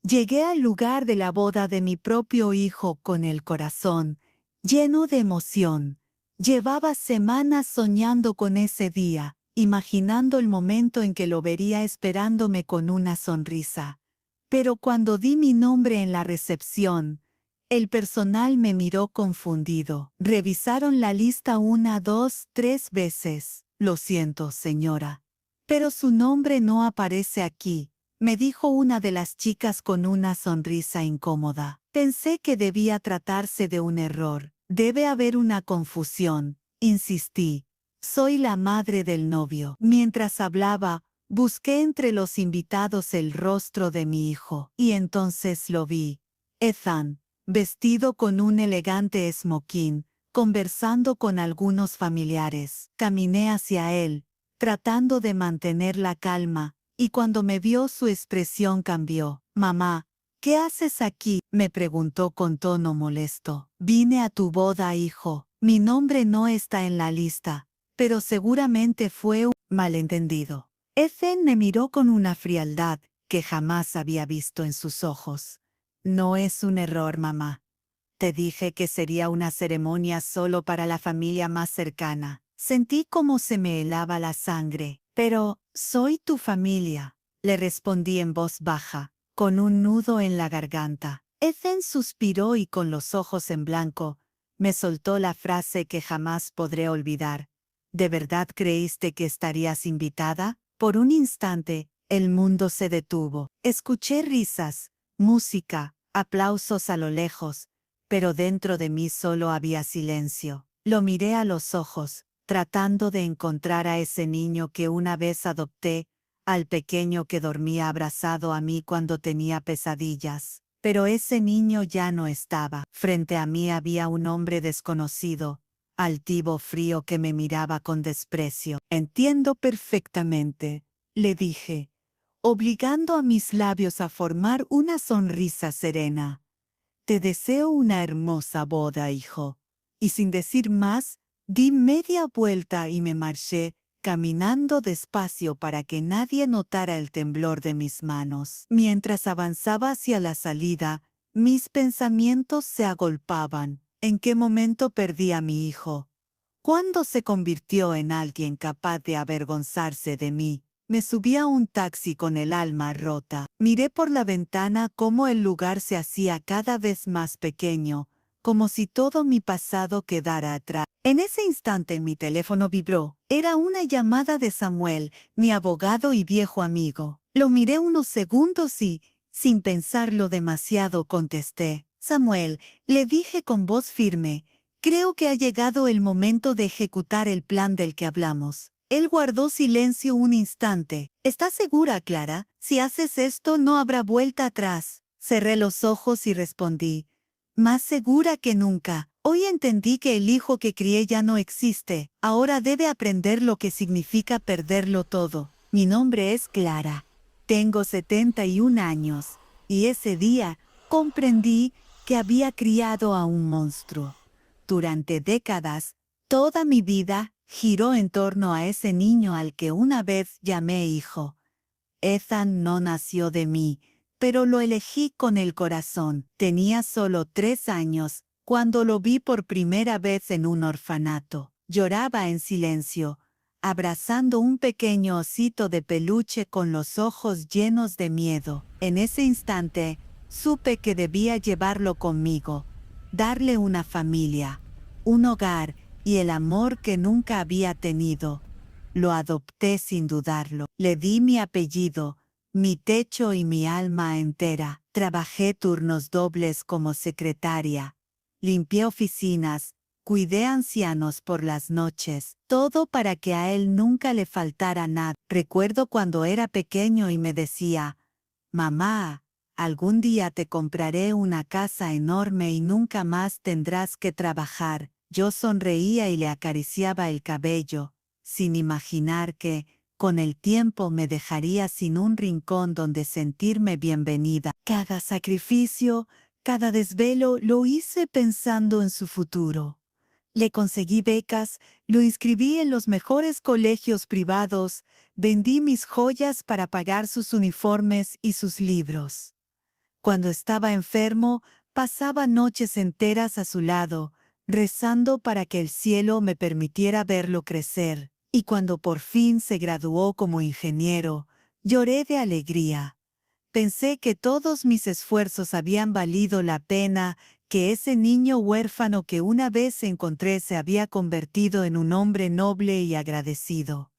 Llegué al lugar de la boda de mi propio hijo con el corazón lleno de emoción. Llevaba semanas soñando con ese día, imaginando el momento en que lo vería esperándome con una sonrisa. Pero cuando di mi nombre en la recepción, el personal me miró confundido. Revisaron la lista 1, 2, 3 veces. Lo siento, señora. Pero su nombre no aparece aquí, me dijo una de las chicas con una sonrisa incómoda. Pensé que debía tratarse de un error. Debe haber una confusión, insistí. Soy la madre del novio. Mientras hablaba, busqué entre los invitados el rostro de mi hijo, y entonces lo vi. Ethan, vestido con un elegante smoking, conversando con algunos familiares. Caminé hacia él, tratando de mantener la calma, y cuando me vio su expresión cambió. Mamá, ¿qué haces aquí?, me preguntó con tono molesto. Vine a tu boda, hijo. Mi nombre no está en la lista, pero seguramente fue un malentendido. Ethan me miró con una frialdad que jamás había visto en sus ojos. No es un error, mamá. Te dije que sería una ceremonia solo para la familia más cercana. Sentí como se me helaba la sangre. Pero, soy tu familia, le respondí en voz baja, con un nudo en la garganta. Ethan suspiró y con los ojos en blanco, me soltó la frase que jamás podré olvidar. ¿De verdad creíste que estarías invitada? Por un instante, el mundo se detuvo. Escuché risas, música, aplausos a lo lejos, pero dentro de mí solo había silencio. Lo miré a los ojos, tratando de encontrar a ese niño que una vez adopté, al pequeño que dormía abrazado a mí cuando tenía pesadillas. Pero ese niño ya no estaba. Frente a mí había un hombre desconocido, altivo, frío, que me miraba con desprecio. Entiendo perfectamente, le dije, obligando a mis labios a formar una sonrisa serena. Te deseo una hermosa boda, hijo. Y sin decir más, di media vuelta y me marché, caminando despacio para que nadie notara el temblor de mis manos. Mientras avanzaba hacia la salida, mis pensamientos se agolpaban. ¿En qué momento perdí a mi hijo? ¿Cuándo se convirtió en alguien capaz de avergonzarse de mí? Me subí a un taxi con el alma rota. Miré por la ventana cómo el lugar se hacía cada vez más pequeño, como si todo mi pasado quedara atrás. En ese instante mi teléfono vibró. Era una llamada de Samuel, mi abogado y viejo amigo. Lo miré unos segundos y, sin pensarlo demasiado, contesté. Samuel, le dije con voz firme, creo que ha llegado el momento de ejecutar el plan del que hablamos. Él guardó silencio un instante. ¿Estás segura, Clara? Si haces esto no habrá vuelta atrás. Cerré los ojos y respondí. Más segura que nunca. Hoy entendí que el hijo que crié ya no existe. Ahora debe aprender lo que significa perderlo todo. Mi nombre es Clara. Tengo 71 años. Y ese día comprendí que había criado a un monstruo. Durante décadas, toda mi vida giró en torno a ese niño al que una vez llamé hijo. Ethan no nació de mí, pero lo elegí con el corazón. Tenía solo 3 años cuando lo vi por primera vez en un orfanato. Lloraba en silencio, abrazando un pequeño osito de peluche con los ojos llenos de miedo. En ese instante, supe que debía llevarlo conmigo, darle una familia, un hogar y el amor que nunca había tenido. Lo adopté sin dudarlo. Le di mi apellido, mi techo y mi alma entera. Trabajé turnos dobles como secretaria. Limpié oficinas, cuidé ancianos por las noches. Todo para que a él nunca le faltara nada. Recuerdo cuando era pequeño y me decía, «Mamá, algún día te compraré una casa enorme y nunca más tendrás que trabajar». Yo sonreía y le acariciaba el cabello, sin imaginar que, con el tiempo, me dejaría sin un rincón donde sentirme bienvenida. Cada sacrificio, cada desvelo lo hice pensando en su futuro. Le conseguí becas, lo inscribí en los mejores colegios privados, vendí mis joyas para pagar sus uniformes y sus libros. Cuando estaba enfermo, pasaba noches enteras a su lado, rezando para que el cielo me permitiera verlo crecer. Y cuando por fin se graduó como ingeniero, lloré de alegría. Pensé que todos mis esfuerzos habían valido la pena, que ese niño huérfano que una vez encontré se había convertido en un hombre noble y agradecido.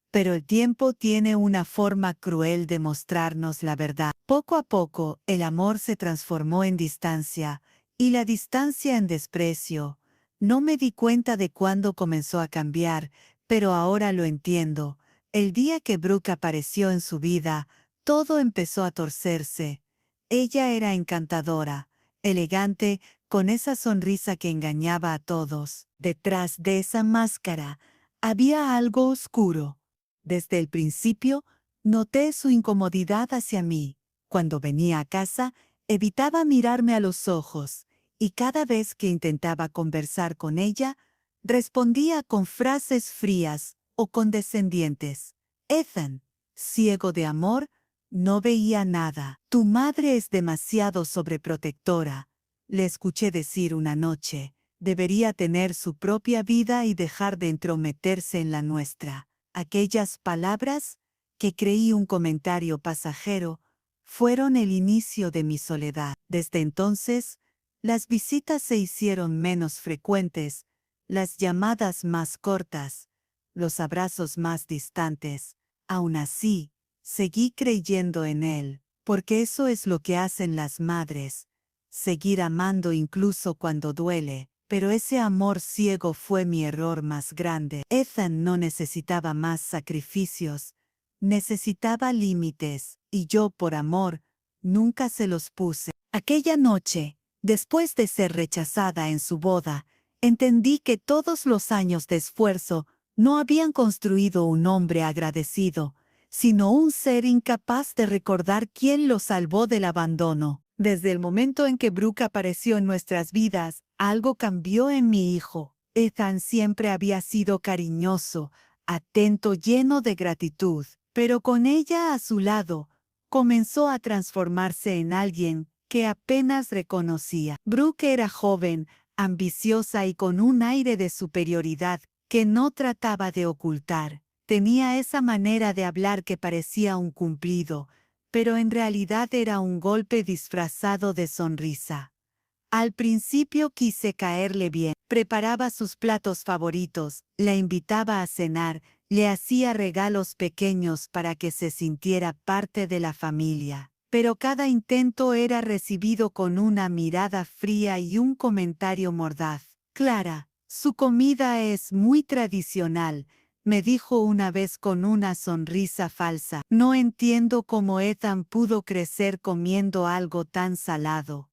Pero el tiempo tiene una forma cruel de mostrarnos la verdad. Poco a poco, el amor se transformó en distancia, y la distancia en desprecio. No me di cuenta de cuándo comenzó a cambiar, pero ahora lo entiendo. El día que Brooke apareció en su vida, todo empezó a torcerse. Ella era encantadora, elegante, con esa sonrisa que engañaba a todos. Detrás de esa máscara había algo oscuro. Desde el principio, noté su incomodidad hacia mí. Cuando venía a casa, evitaba mirarme a los ojos, y cada vez que intentaba conversar con ella, respondía con frases frías o condescendientes. Ethan, ciego de amor, no veía nada. Tu madre es demasiado sobreprotectora, le escuché decir una noche. Debería tener su propia vida y dejar de entrometerse en la nuestra. Aquellas palabras, que creí un comentario pasajero, fueron el inicio de mi soledad. Desde entonces, las visitas se hicieron menos frecuentes, las llamadas más cortas, los abrazos más distantes. Aún así, seguí creyendo en él, porque eso es lo que hacen las madres, seguir amando incluso cuando duele. Pero ese amor ciego fue mi error más grande. Ethan no necesitaba más sacrificios, necesitaba límites, y yo por amor, nunca se los puse. Aquella noche, después de ser rechazada en su boda, entendí que todos los años de esfuerzo no habían construido un hombre agradecido, sino un ser incapaz de recordar quién lo salvó del abandono. Desde el momento en que Brooke apareció en nuestras vidas, algo cambió en mi hijo. Ethan siempre había sido cariñoso, atento, lleno de gratitud, pero con ella a su lado, comenzó a transformarse en alguien que apenas reconocía. Brooke era joven, ambiciosa y con un aire de superioridad que no trataba de ocultar. Tenía esa manera de hablar que parecía un cumplido, pero en realidad era un golpe disfrazado de sonrisa. Al principio quise caerle bien, preparaba sus platos favoritos, la invitaba a cenar, le hacía regalos pequeños para que se sintiera parte de la familia. Pero cada intento era recibido con una mirada fría y un comentario mordaz. Clara, su comida es muy tradicional, me dijo una vez con una sonrisa falsa. No entiendo cómo Ethan pudo crecer comiendo algo tan salado.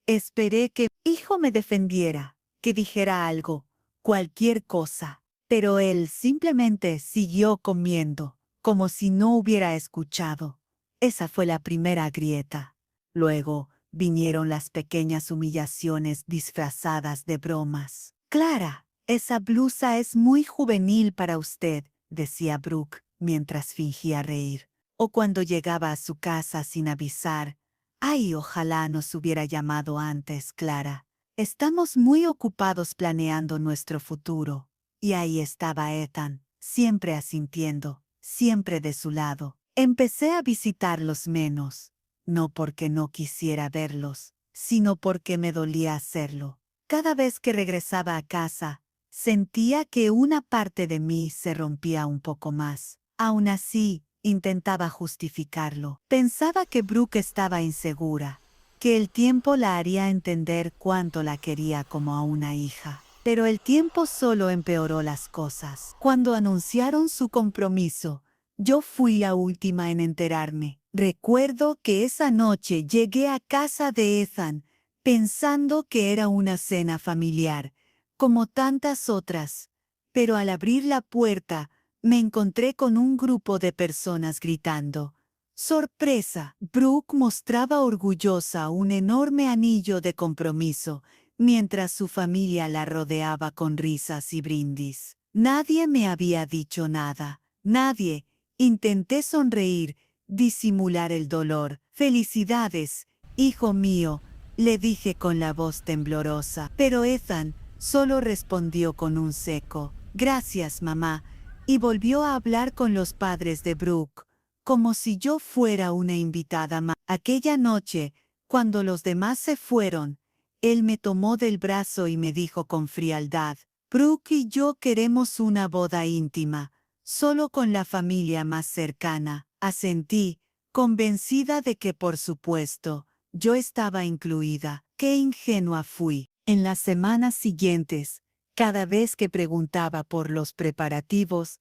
Esperé que mi hijo me defendiera, que dijera algo, cualquier cosa. Pero él simplemente siguió comiendo, como si no hubiera escuchado. Esa fue la primera grieta. Luego vinieron las pequeñas humillaciones disfrazadas de bromas. Clara, esa blusa es muy juvenil para usted, decía Brooke, mientras fingía reír. O cuando llegaba a su casa sin avisar. Ay, ojalá nos hubiera llamado antes, Clara. Estamos muy ocupados planeando nuestro futuro. Y ahí estaba Ethan, siempre asintiendo, siempre de su lado. Empecé a visitarlos menos, no porque no quisiera verlos, sino porque me dolía hacerlo. Cada vez que regresaba a casa, sentía que una parte de mí se rompía un poco más. Aún así, intentaba justificarlo. Pensaba que Brooke estaba insegura, que el tiempo la haría entender cuánto la quería como a una hija. Pero el tiempo solo empeoró las cosas. Cuando anunciaron su compromiso, yo fui la última en enterarme. Recuerdo que esa noche llegué a casa de Ethan pensando que era una cena familiar, como tantas otras. Pero al abrir la puerta, me encontré con un grupo de personas gritando. ¡Sorpresa! Brooke mostraba orgullosa un enorme anillo de compromiso, mientras su familia la rodeaba con risas y brindis. Nadie me había dicho nada. Nadie. Intenté sonreír, disimular el dolor. Felicidades, Hijo mío, le dije con la voz temblorosa, pero Ethan solo respondió con un seco «Gracias, mamá», y volvió a hablar con los padres de Brooke, como si yo fuera una invitada más. Aquella noche, cuando los demás se fueron, él me tomó del brazo y me dijo con frialdad, «Brooke y yo queremos una boda íntima, solo con la familia más cercana». Asentí, convencida de que, por supuesto, yo estaba incluida. ¡Qué ingenua fui! En las semanas siguientes, cada vez que preguntaba por los preparativos,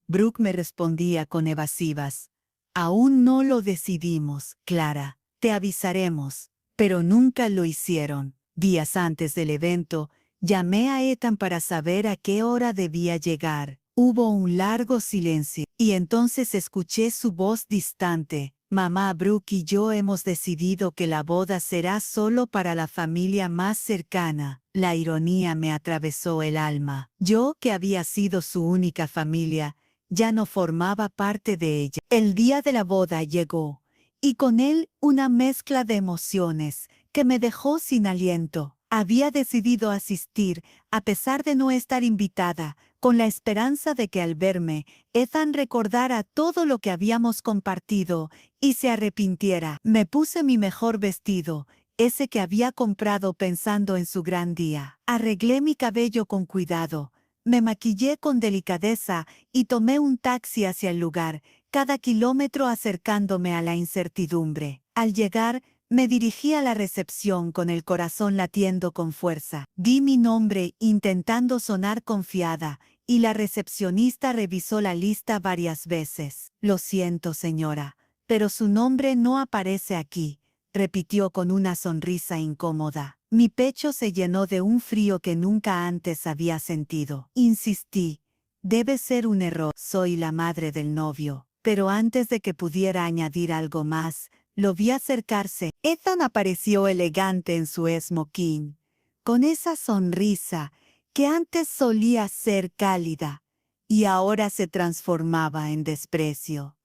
Brooke me respondía con evasivas. «Aún no lo decidimos, Clara. Te avisaremos». Pero nunca lo hicieron. Días antes del evento, llamé a Ethan para saber a qué hora debía llegar. Hubo un largo silencio, y entonces escuché su voz distante. «Mamá, Brooke y yo hemos decidido que la boda será solo para la familia más cercana». La ironía me atravesó el alma. Yo, que había sido su única familia, ya no formaba parte de ella. El día de la boda llegó, y con él una mezcla de emociones que me dejó sin aliento. Había decidido asistir, a pesar de no estar invitada, con la esperanza de que al verme, Ethan recordara todo lo que habíamos compartido y se arrepintiera. Me puse mi mejor vestido, ese que había comprado pensando en su gran día. Arreglé mi cabello con cuidado, me maquillé con delicadeza y tomé un taxi hacia el lugar, cada kilómetro acercándome a la incertidumbre. Al llegar, me dirigí a la recepción con el corazón latiendo con fuerza. Di mi nombre intentando sonar confiada, y la recepcionista revisó la lista varias veces. «Lo siento, señora, pero su nombre no aparece aquí», repitió con una sonrisa incómoda. Mi pecho se llenó de un frío que nunca antes había sentido. Insistí. «Debe ser un error. Soy la madre del novio». Pero antes de que pudiera añadir algo más, lo vi acercarse. Ethan apareció elegante en su smoking, con esa sonrisa que antes solía ser cálida y ahora se transformaba en desprecio.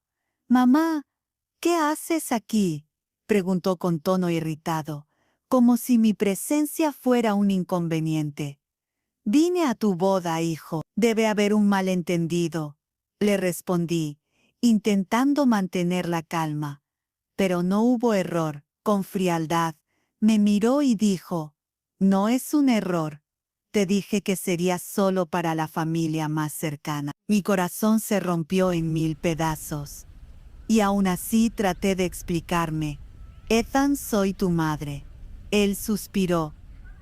«Mamá, ¿qué haces aquí?», preguntó con tono irritado, como si mi presencia fuera un inconveniente. «Vine a tu boda, hijo. Debe haber un malentendido», le respondí, intentando mantener la calma. Pero no hubo error. Con frialdad, me miró y dijo, «No es un error. Te dije que sería solo para la familia más cercana». Mi corazón se rompió en 1000 pedazos. Y aún así traté de explicarme. «Ethan, soy tu madre». Él suspiró,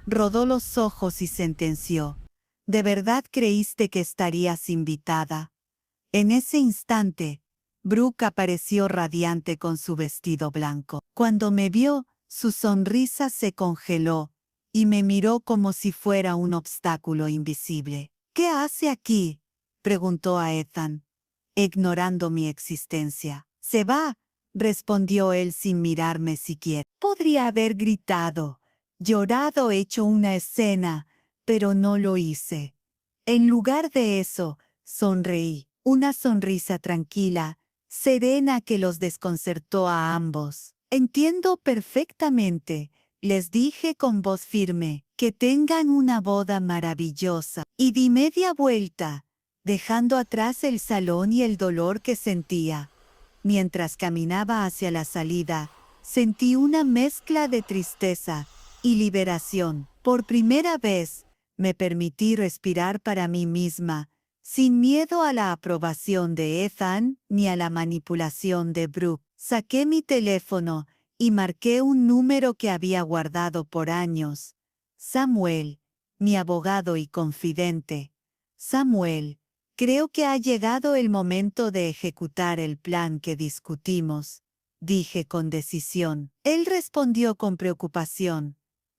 rodó los ojos y sentenció, «¿De verdad creíste que estarías invitada?». En ese instante, Brooke apareció radiante con su vestido blanco. Cuando me vio, su sonrisa se congeló y me miró como si fuera un obstáculo invisible. «¿Qué hace aquí?», preguntó a Ethan, ignorando mi existencia. «Se va», respondió él sin mirarme siquiera. Podría haber gritado, llorado, hecho una escena, pero no lo hice. En lugar de eso, sonreí. Una sonrisa tranquila, serena, que los desconcertó a ambos. «Entiendo perfectamente», les dije con voz firme, «que tengan una boda maravillosa». Y di media vuelta, dejando atrás el salón y el dolor que sentía. Mientras caminaba hacia la salida, sentí una mezcla de tristeza y liberación. Por primera vez, me permití respirar para mí misma, sin miedo a la aprobación de Ethan ni a la manipulación de Brooke. Saqué mi teléfono y marqué un número que había guardado por años. «Samuel, mi abogado y confidente. Samuel, creo que ha llegado el momento de ejecutar el plan que discutimos», dije con decisión. Él respondió con preocupación.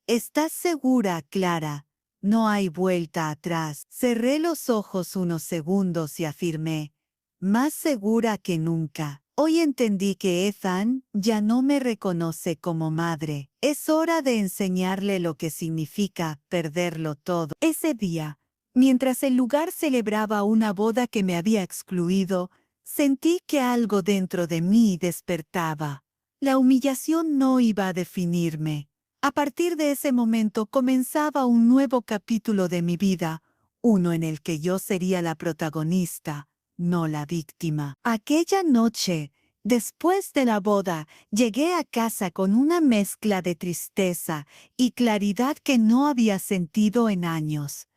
«¿Estás segura, Clara? No hay vuelta atrás». Cerré los ojos unos segundos y afirmé, «Más segura que nunca». Hoy entendí que Ethan ya no me reconoce como madre. Es hora de enseñarle lo que significa perderlo todo. Ese día, mientras el lugar celebraba una boda que me había excluido, sentí que algo dentro de mí despertaba. La humillación no iba a definirme. A partir de ese momento comenzaba un nuevo capítulo de mi vida, uno en el que yo sería la protagonista, no la víctima. Aquella noche, después de la boda, llegué a casa con una mezcla de tristeza y claridad que no había sentido en años.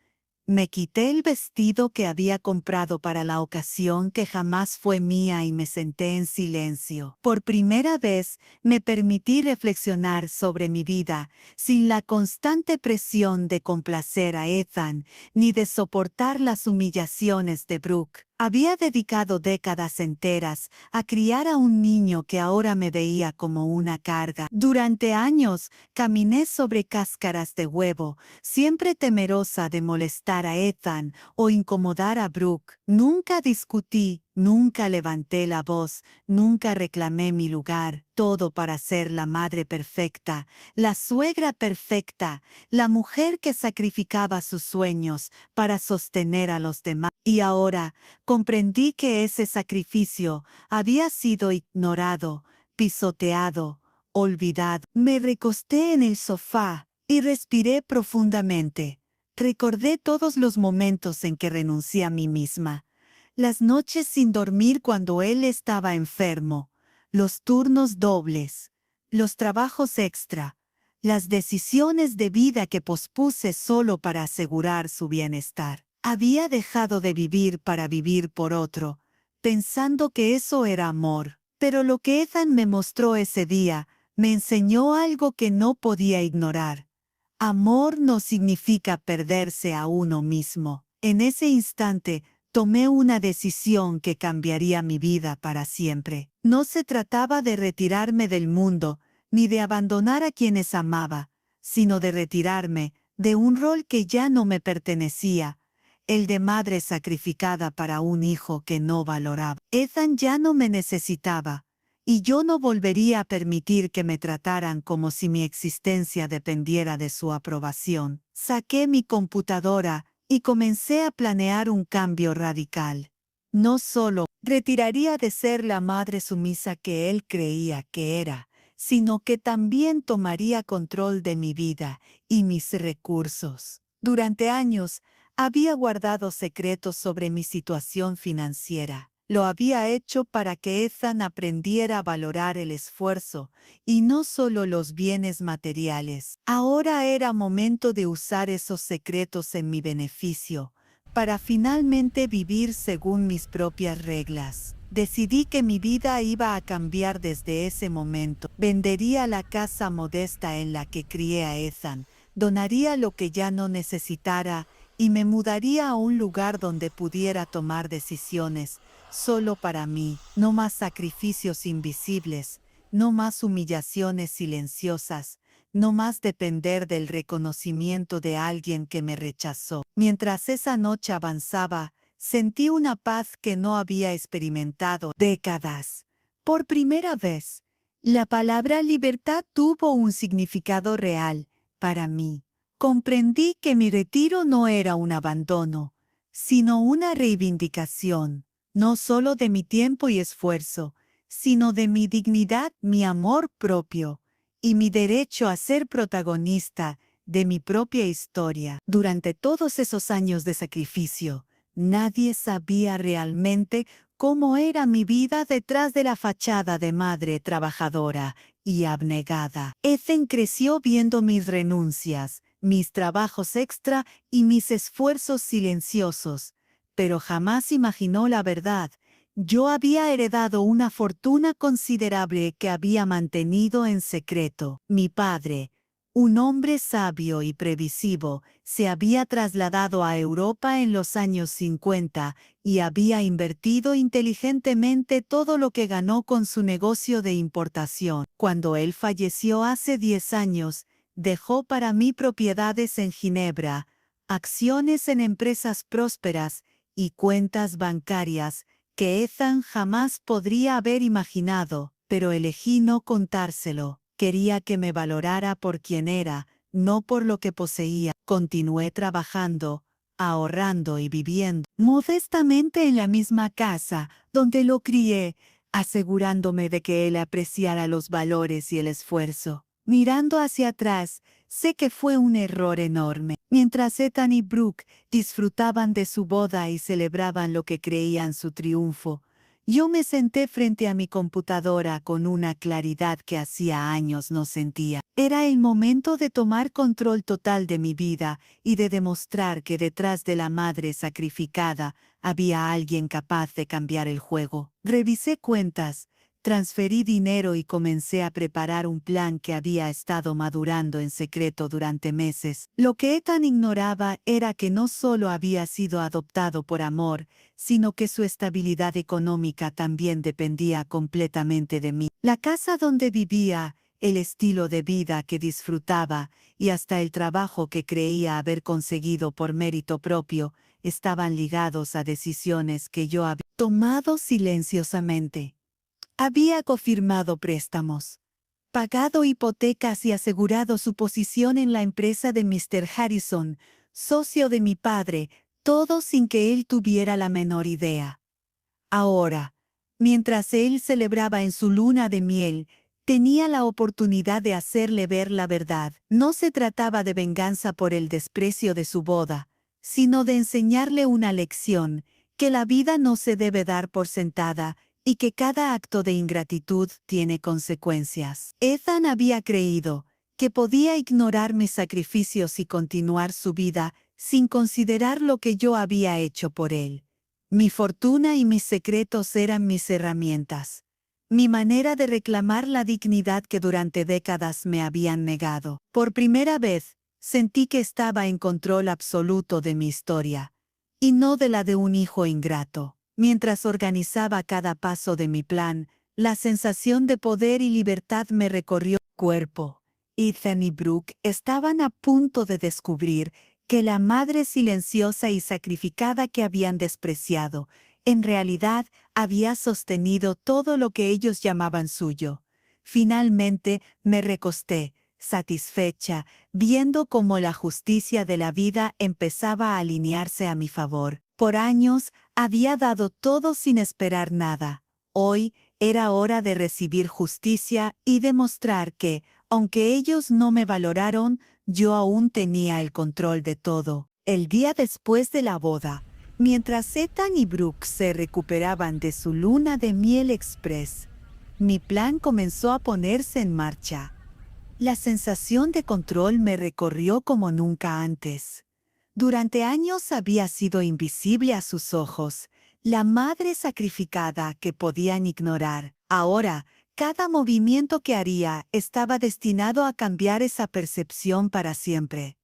Me quité el vestido que había comprado para la ocasión que jamás fue mía y me senté en silencio. Por primera vez me permití reflexionar sobre mi vida, sin la constante presión de complacer a Ethan ni de soportar las humillaciones de Brooke. Había dedicado décadas enteras a criar a un niño que ahora me veía como una carga. Durante años caminé sobre cáscaras de huevo, siempre temerosa de molestar a Ethan o incomodar a Brooke. Nunca discutí, nunca levanté la voz, nunca reclamé mi lugar, todo para ser la madre perfecta, la suegra perfecta, la mujer que sacrificaba sus sueños para sostener a los demás. Y ahora comprendí que ese sacrificio había sido ignorado, pisoteado, olvidado. Me recosté en el sofá y respiré profundamente. Recordé todos los momentos en que renuncié a mí misma. Las noches sin dormir cuando él estaba enfermo, los turnos dobles, los trabajos extra, las decisiones de vida que pospuse solo para asegurar su bienestar. Había dejado de vivir para vivir por otro, pensando que eso era amor. Pero lo que Ethan me mostró ese día me enseñó algo que no podía ignorar. Amor no significa perderse a uno mismo. En ese instante, tomé una decisión que cambiaría mi vida para siempre. No se trataba de retirarme del mundo, ni de abandonar a quienes amaba, sino de retirarme de un rol que ya no me pertenecía, el de madre sacrificada para un hijo que no valoraba. Ethan ya no me necesitaba, y yo no volvería a permitir que me trataran como si mi existencia dependiera de su aprobación. Saqué mi computadora y comencé a planear un cambio radical. No solo retiraría de ser la madre sumisa que él creía que era, sino que también tomaría control de mi vida y mis recursos. Durante años, había guardado secretos sobre mi situación financiera. Lo había hecho para que Ethan aprendiera a valorar el esfuerzo y no solo los bienes materiales. Ahora era momento de usar esos secretos en mi beneficio, para finalmente vivir según mis propias reglas. Decidí que mi vida iba a cambiar desde ese momento. Vendería la casa modesta en la que crié a Ethan, donaría lo que ya no necesitara y me mudaría a un lugar donde pudiera tomar decisiones solo para mí. No más sacrificios invisibles, no más humillaciones silenciosas, no más depender del reconocimiento de alguien que me rechazó. Mientras esa noche avanzaba, sentí una paz que no había experimentado décadas. Por primera vez, la palabra libertad tuvo un significado real para mí. Comprendí que mi retiro no era un abandono, sino una reivindicación, no solo de mi tiempo y esfuerzo, sino de mi dignidad, mi amor propio y mi derecho a ser protagonista de mi propia historia. Durante todos esos años de sacrificio, nadie sabía realmente cómo era mi vida detrás de la fachada de madre trabajadora y abnegada. Ethan creció viendo mis renuncias, mis trabajos extra y mis esfuerzos silenciosos, pero jamás imaginó la verdad. Yo había heredado una fortuna considerable que había mantenido en secreto. Mi padre, un hombre sabio y previsivo, se había trasladado a Europa en los años 50 y había invertido inteligentemente todo lo que ganó con su negocio de importación. Cuando él falleció hace 10 años, dejó para mí propiedades en Ginebra, acciones en empresas prósperas y cuentas bancarias que Ethan jamás podría haber imaginado, pero elegí no contárselo. Quería que me valorara por quien era, no por lo que poseía. Continué trabajando, ahorrando y viviendo modestamente en la misma casa donde lo crié, asegurándome de que él apreciara los valores y el esfuerzo. Mirando hacia atrás, sé que fue un error enorme. Mientras Ethan y Brooke disfrutaban de su boda y celebraban lo que creían su triunfo, yo me senté frente a mi computadora con una claridad que hacía años no sentía. Era el momento de tomar control total de mi vida y de demostrar que detrás de la madre sacrificada había alguien capaz de cambiar el juego. Revisé cuentas, transferí dinero y comencé a preparar un plan que había estado madurando en secreto durante meses. Lo que Ethan ignoraba era que no solo había sido adoptado por amor, sino que su estabilidad económica también dependía completamente de mí. La casa donde vivía, el estilo de vida que disfrutaba y hasta el trabajo que creía haber conseguido por mérito propio estaban ligados a decisiones que yo había tomado silenciosamente. Había confirmado préstamos, pagado hipotecas y asegurado su posición en la empresa de Mr. Harrison, socio de mi padre, todo sin que él tuviera la menor idea. Ahora, mientras él celebraba en su luna de miel, tenía la oportunidad de hacerle ver la verdad. No se trataba de venganza por el desprecio de su boda, sino de enseñarle una lección, que la vida no se debe dar por sentada y que cada acto de ingratitud tiene consecuencias. Ethan había creído que podía ignorar mis sacrificios y continuar su vida sin considerar lo que yo había hecho por él. Mi fortuna y mis secretos eran mis herramientas, mi manera de reclamar la dignidad que durante décadas me habían negado. Por primera vez, sentí que estaba en control absoluto de mi historia, y no de la de un hijo ingrato. Mientras organizaba cada paso de mi plan, la sensación de poder y libertad me recorrió el cuerpo. Ethan y Brooke estaban a punto de descubrir que la madre silenciosa y sacrificada que habían despreciado, en realidad había sostenido todo lo que ellos llamaban suyo. Finalmente me recosté, satisfecha, viendo cómo la justicia de la vida empezaba a alinearse a mi favor. Por años había dado todo sin esperar nada. Hoy era hora de recibir justicia y demostrar que, aunque ellos no me valoraron, yo aún tenía el control de todo. El día después de la boda, mientras Ethan y Brooke se recuperaban de su luna de miel express, mi plan comenzó a ponerse en marcha. La sensación de control me recorrió como nunca antes. Durante años había sido invisible a sus ojos, la madre sacrificada que podían ignorar. Ahora, cada movimiento que haría estaba destinado a cambiar esa percepción para siempre.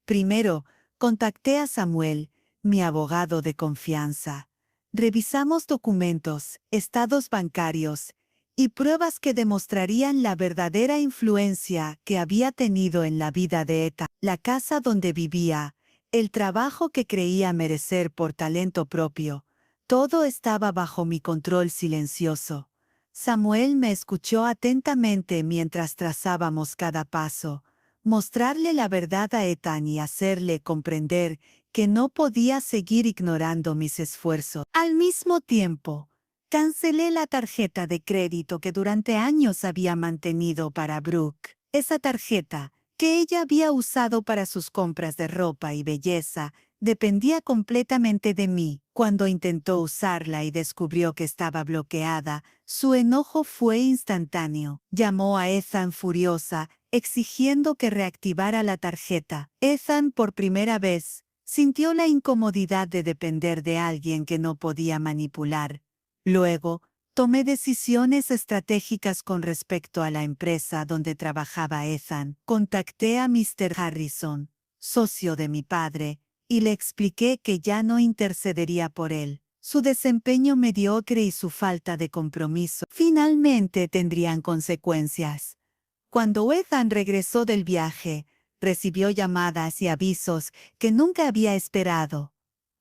Primero, contacté a Samuel, mi abogado de confianza. Revisamos documentos, estados bancarios y pruebas que demostrarían la verdadera influencia que había tenido en la vida de Ethan. La casa donde vivía, el trabajo que creía merecer por talento propio, todo estaba bajo mi control silencioso. Samuel me escuchó atentamente mientras trazábamos cada paso. Mostrarle la verdad a Ethan y hacerle comprender que no podía seguir ignorando mis esfuerzos. Al mismo tiempo, cancelé la tarjeta de crédito que durante años había mantenido para Brooke. Esa tarjeta, que ella había usado para sus compras de ropa y belleza, dependía completamente de mí. Cuando intentó usarla y descubrió que estaba bloqueada, su enojo fue instantáneo. Llamó a Ethan furiosa, exigiendo que reactivara la tarjeta. Ethan, por primera vez, sintió la incomodidad de depender de alguien que no podía manipular. Luego, tomé decisiones estratégicas con respecto a la empresa donde trabajaba Ethan. Contacté a Mr. Harrison, socio de mi padre, y le expliqué que ya no intercedería por él. Su desempeño mediocre y su falta de compromiso finalmente tendrían consecuencias. Cuando Ethan regresó del viaje, recibió llamadas y avisos que nunca había esperado.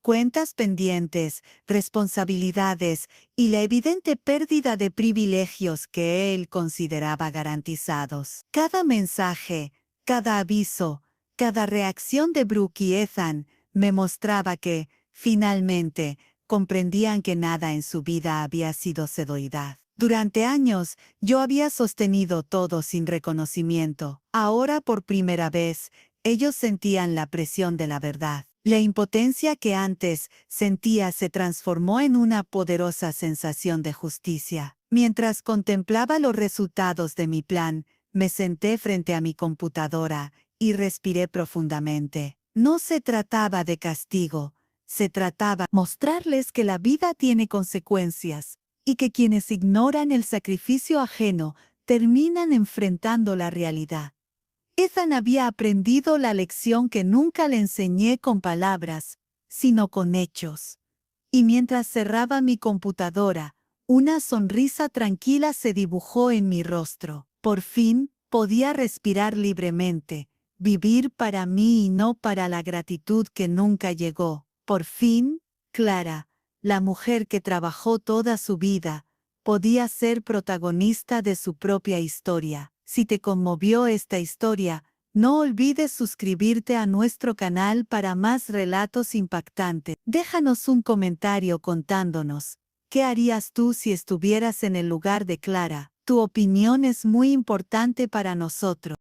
Cuentas pendientes, responsabilidades y la evidente pérdida de privilegios que él consideraba garantizados. Cada mensaje, cada aviso, cada reacción de Brooke y Ethan me mostraba que, finalmente, comprendían que nada en su vida había sido sedoidad. Durante años, yo había sostenido todo sin reconocimiento. Ahora, por primera vez, ellos sentían la presión de la verdad. La impotencia que antes sentía se transformó en una poderosa sensación de justicia. Mientras contemplaba los resultados de mi plan, me senté frente a mi computadora y respiré profundamente. No se trataba de castigo, se trataba de mostrarles que la vida tiene consecuencias y que quienes ignoran el sacrificio ajeno terminan enfrentando la realidad. Ethan había aprendido la lección que nunca le enseñé con palabras, sino con hechos. Y mientras cerraba mi computadora, una sonrisa tranquila se dibujó en mi rostro. Por fin, podía respirar libremente, vivir para mí y no para la gratitud que nunca llegó. Por fin, Clara, la mujer que trabajó toda su vida, podía ser protagonista de su propia historia. Si te conmovió esta historia, no olvides suscribirte a nuestro canal para más relatos impactantes. Déjanos un comentario contándonos, ¿qué harías tú si estuvieras en el lugar de Clara? Tu opinión es muy importante para nosotros.